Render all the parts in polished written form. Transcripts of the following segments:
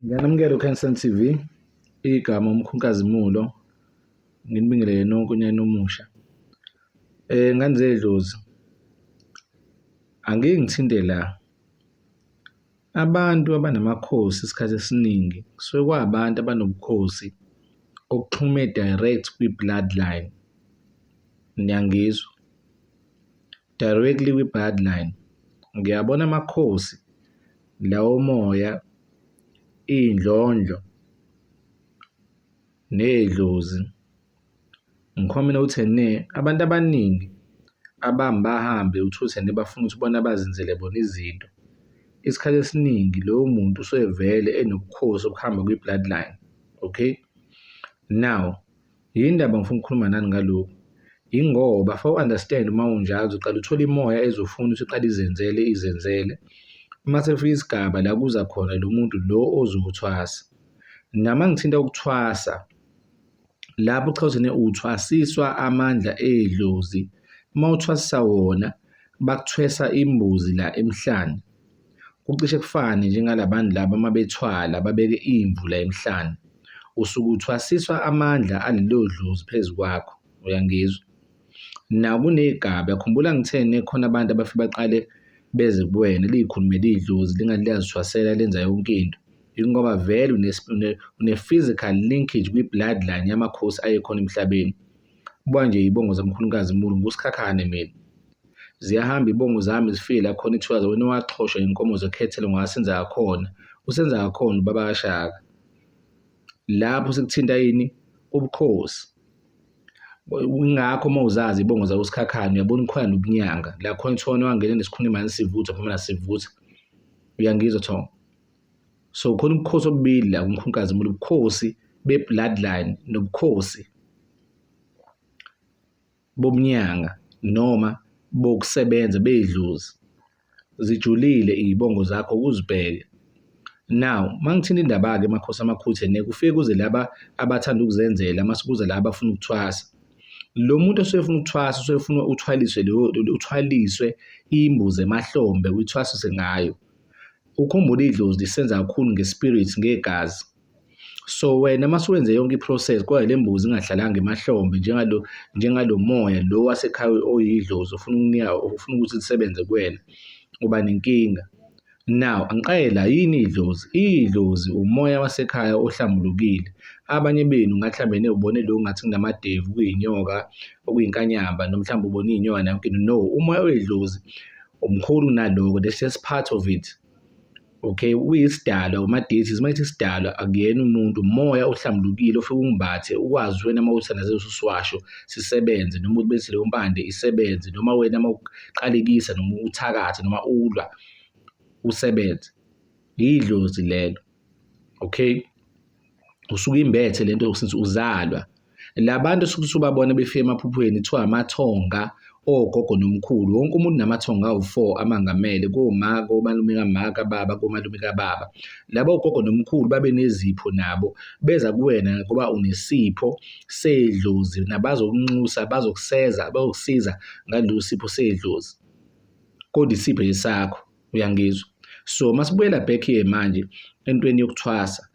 Ngiyanamukela uKhansan TV, igama uMkhunkazimulo, nginibingelele nonke unyaka omusha. Ngane zedlozi, angeke ngithinte la. Abantu abanamakhosi isikhathi esiningi kusuke kwabantu abanobukhosi okuxhume direct kwi-bloodline. Niyangizwa? Directly kwi-bloodline. Ngiyabona amakhosi, lawo moya, iy'ndlondlo nedlozi. Ngikhomba ukuthi abantu abaningi bahambe uthole ukuthi bafuna ukuthi bona bazenzele bona izinto. Isikhathi esiningi lowo muntu usuke vele enobukhosi obuhamba kwi-bloodline. Okay? Now, yini ndaba ngifuna ukukhuluma nani ngalokhu? Yingoba for u-understand uma unjalo uzoqala uthole imoya ezofuna ukuthi iqale izenzele. Uma sekufika isigaba la kuza khona lo muntu lo ozokuthwasa. Nama ngithinta ukuthwasa, lapho cha ukuthi uthwasiswa amandla edlozi. Uma uthwasisa wona, bakuthwesa imbuzi la emhlane. Kucishe kufane njengalabantu laba uma bethwala babeke imvu la emhlane. Usuke uthwasiswa amandla alelo dlozi phezu kwakho. Uyangizwa? Na kuney'gaba, khumbula ngitheni khona abantu abafike baqale beze kuwena liyikhulumele idlozi lingathi liyazithwasela lenza yonke into. Yingoba vele une-physical linkage kwi-bloodline yamakhosi ayekhona emhlabeni. Buka nje iy'bongo zikaMkhulukazimulo, nguSikhakhane mina. Ziyahamba iy'bongo zami zifike la khona kuthiwa wena waxhoshwa iy'nkomo zekhethelo ngasenza kakhona. Usenza kakhona ubaba kaShaka. Lapho sekuthinta yini? Ubukhosi. Ingakho uma uzazi iy'bongo zakoSikhakhane uyabona kukhona nobunyanga. La khona kuthiwa wangena nesikhuni manje sivutha phuma nasivutha. Uyangizwa Thomba? So khona ubukhosi obubili la kuMkhulukazimulo, ubukhosi be-bloodline nobukhosi bobunyanga noma bokusebenza bedlozi. Zijulile iy'bongo zakho uzibheke. Now, mangithinta indaba-ke amakhosi amakhulu kufike kuze laba abathanda ukuzenzela mase kuza laba abafuna ukuthwasa. Lo muntu osuke efuna ukuthwasa usuke efuna uthwaliswe imbuzi emahlombe uyithwasise ngayo. Ukhumbule idlozi lisenza kakhulu nge-spirit, ngegazi. So wena mase wenze yonke i-process kodwa le mbuzi ingahlalanga emahlombe njengalo moya lo wasekhaya oyidlozi ufuna ukuthi lisebenze kuwena, uba nenkinga. Now, angiqale la, yini idlozi? Idlozi umoya wasekhaya ohlambulukile. Abanye benu ngathi mhlambe newubone lo ngathi kunamadevu, kuyinyoka, okuyinkanyamba, noma mhlawumbe ubone iy'nyoka yonke into. No, umoya wedlozi umkhulu kunaloko. That's just part of it. Okay, uyisidalwa, uma-deities mayithi isidalwa akuyena umuntu, umoya ohlambulukile ofike ungibathe ukwazi wena uma uthandazela ususwasho sisebenze, noma uthi bethi leyo mpande isebenze, noma wena uma uqalekisa noma uthakathe noma ulwa usebenze. Idlozi lelo. Okay? Usuke imbethe lento since uzalwa. Labantu osuke usubabona befike emaphuphweni kuthiwa amathonga, ogogo nomkhulu. Wonke umuntu namathonga awu-4 amangamele, koma, komalume kamama kababa, komalume kababa. Labo ogogo nomkhulu babe nezipho nabo beza kuwena ngoba unesipho sedlozi nabazokunxusa, bazokusiza ngalolu sipho sedlozi. Kodwa isipho esakho. Uyangizwa? So masibuyela back here manje entweni yokuthwasa.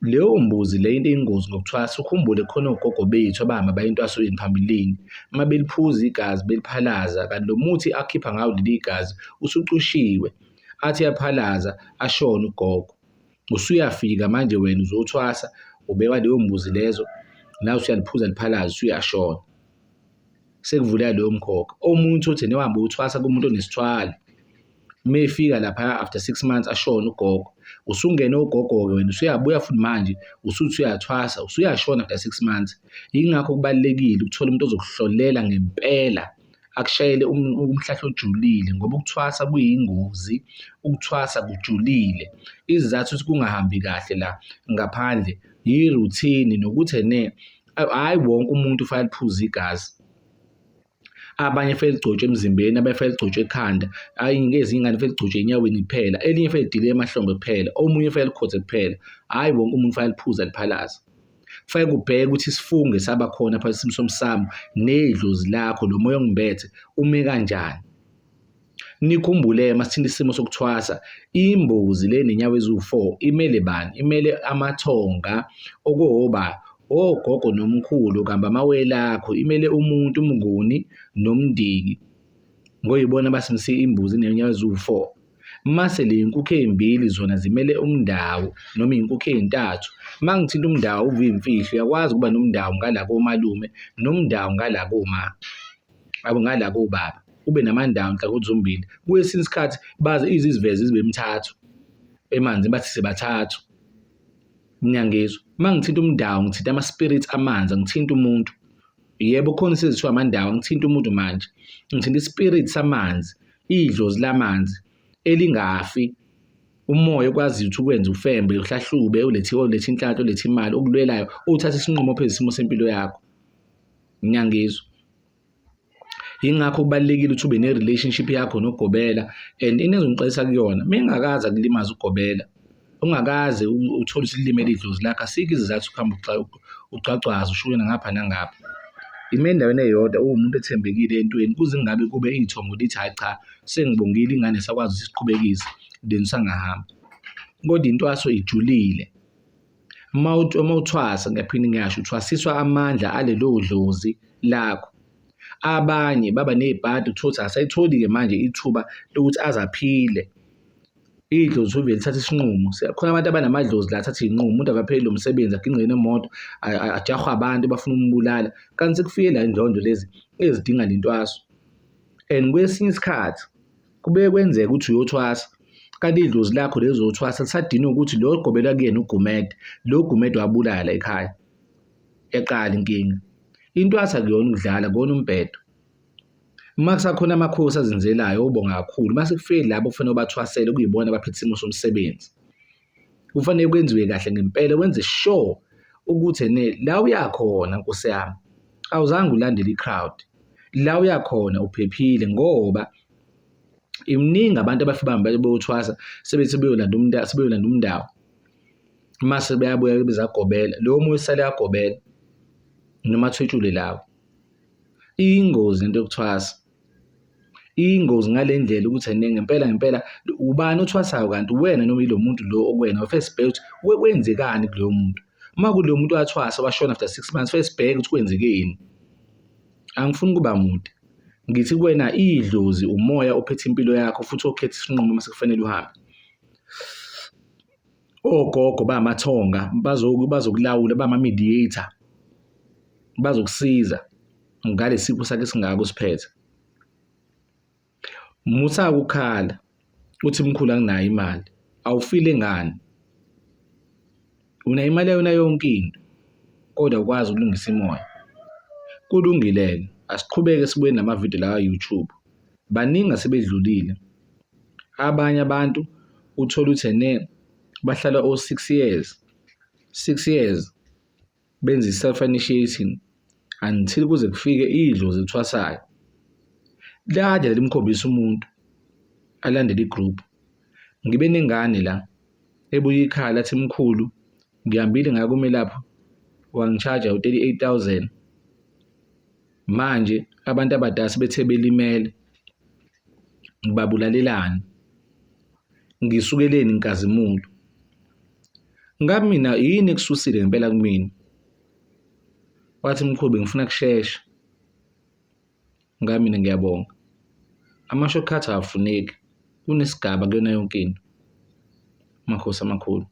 Leyo mbuzi le into eyingozi ngokuthwasa, ukhumbule khona ogogo bethu abahamba baya entwasweni phambilini. Uma beliphuza igazi beliphalaza, kanti lo muthi akhipha ngawo leli gazi usucushiwe. Athi yaphalaza ashona ugogo. Usuyafika manje wena uzothwasa, ubeka leyo mbuzi lezo, nawe usuyaliphuza liphalaza usuyashona. Sekuvula leyo mkhokha. Omunye uthi newahamba uthwasa kumuntu onesithwala. Mefika lapha after 6 months ashona ugogo. Usungena ugogo-ke wena usuyabuya futhi manje usuthi uyathwasa, usuyashona after 6 months. Yingakho kubalulekile ukuthola umuntu ozokuhlolela ngempela, akushayele umhlahla ojulile ngoba ukuthwasa kuyingozi, ukuthwasa kujulile. Isizathu ukuthi kungahambi kahle la ngaphandle yi-routine nokuthi hhayi wonke umuntu ufanele aphuze igazi. Abanye fele ligcotshwe emzimbeni, abanye fele ligcotshwe ekhanda, ezinye iy'ngane fele ligcotshwe enyaweni kuphela, elinye fele lidile emahlombe kuphela, omunye fele likhothe kuphela. Hhayi wonke umuntu fanele liphuza liphalaza. Kufanele kubheke ukuthi isifungo esaba khona phakathi esimo somsamo nedlozi lakho, lo moya ongibethe ume kanjani. Nikhumbule masithinta isimo sokuthwasa, imbuzi le nenyawo eziwu-4 imele bani? Imele amathonga okuwoba ogogo nomkhulu kamba amawele akho, imele umuntu, umnguni nomndiki ngoyibona basimse imbuzi nenyawo eziwu-4. Mase le nkukhu ey'mbili zona zimele umndawo noma iy'nkukhu ey'ntathu. Uma ngithinta umndawo uvimfihlo, uyakwazi ukuba nomndawo ngala komalume nomndawo ngala koma ngala kobaba, ube namandawo nhlangothi zombili. Kwesinye isikhathi baze iziveze zibe mithathu emanzi bathi sebathathu. Ngiyangizwa, uma ngithinta umndawo ngithinta ama-spirits amanzi, angithinta umuntu. Yebo, khona isezithiwa amandawo, angithinta umuntu manje, ngithinta i-spirit samanzi, idlozi lamanzi elingafi, umoya okwaziyo ukuthi ukwenza ufembe, uhlahlube, ulethe inhlanhla, ulethe imali, okulwelayo, uthathe isinqumo phezu isimo sempilo yakho. Ngiyangizwa. Yingakho kubalulekile ukuthi ube ne-relationship yakho nogobela, and into engizonixwayisa kuyona, mengakaze akulimaze ugobela, ungakaze uthole ukuthi lilimele idlozi lakho, asikho isizathu ukuhamba ucwacwaze ushukela ngapha nangapha. Ime endaweni eyodwa, uwumuntu ethembekile entweni, kuze kungabe kube iy'thongo lithi hhayi cha, sengibongile ingane sakwazi ukuthi siqhubekise, then sangahamba. Kodwa intwaso ijulile. Uma uthwasa, ngiyaphinde ngiyasho, uthwasiswa amandla alelo dlozi lakho. Abanye baba ney'bhadi uthole ukuthi asayitholi-ke manje ithuba lokuthi aze aphile. Idlozi uvele lithathe isinqumo. Khona abantu abanamadlozi la athathe iy'nqumo, umuntu akaphelelwe umsebenzi, aginqe nemoto, ajahwe abantu bafuna umbulala, kanti sekufike la y'ndondo lezi ezidinga le ntwaso. And kwesinye isikhathi kubuye kwenzeka ukuthi uyothwasa, kanti idlozi lakho lezothwasa lisadinga ukuthi lo ogobelwa kuyena ugumede, lo gumede wabulala ekhaya, yaqala inkinga. Intwasa akuyona ukudlala, akuwona umbhedo. Uma kusakhona amakhosi azenzelayo, ubonga kakhulu. Mase kufike labo okufanele ubathwasele okuyibona abaphethe isimo somsebenzi, kufanele kwenziwe kahle ngempela, wenze sure ukuthi la uyakhona Nkosi yami awuzange ulandele i-crowd, la uyakhona uphephile ngoba iminingi abantu abafike bahambe beyothwasa sebethi sebeyolanda umndawo, mase beyabuya bezagobela, lowo omunye usale yagobela noma athwetshule lawo. Iyingozi into yokuthwasa, iyingozi ngale ndlela ukuthi ngempela ubani othwasayo, kanti wena noma yilo muntu lo okuwena, first bheke ukuthi kwenzekani kuloyo muntu. Uma kuloyo muntu wathwasa washona after 6 months, first bheke ukuthi kwenzekeni. Angifuni ukuba mude, ngithi kuwena idlozi umoya ophethe impilo yakho futhi okhetha isinqumo mase kufanele uhambe. Ogogo bamathonga bazokulawula, bama-mediator, bazokusiza ngale sipho sakhe esingaka usiphethe. Musa ukukhala uthi mkhulu anginayo imali, awufile ngani? Unayo imali yona yonke into kodwa ukwazi ukulungisa imoya. Kulungile-ke, asiqhubeke sibuye namavidiyo la ka-YouTube. Baningi asebedlulile. Abanye abantu uthola ukuthi bahlala 6 years benza i-self-initiating until kuze kufike idlozi elithwasayo. Kade limkhombisa umuntu alandele igroup. Ngibe nengane la ebuye ikhala athi mkhulu, ngihambile ngaya kumelaphi wangi-charge u-38,000. Manje abantu abadala sebethe belimele, ngibabulalelani, ngisukeleni nkazimulo. Ngabe mina yini ekususile ngempela kumina? Wathi mkhulu bengifuna kushesha. Ngabe mina ngiyabonga, ama-shortcut awafuneki, kunesigaba kuyona yonke into. Amakhosi amakhulu.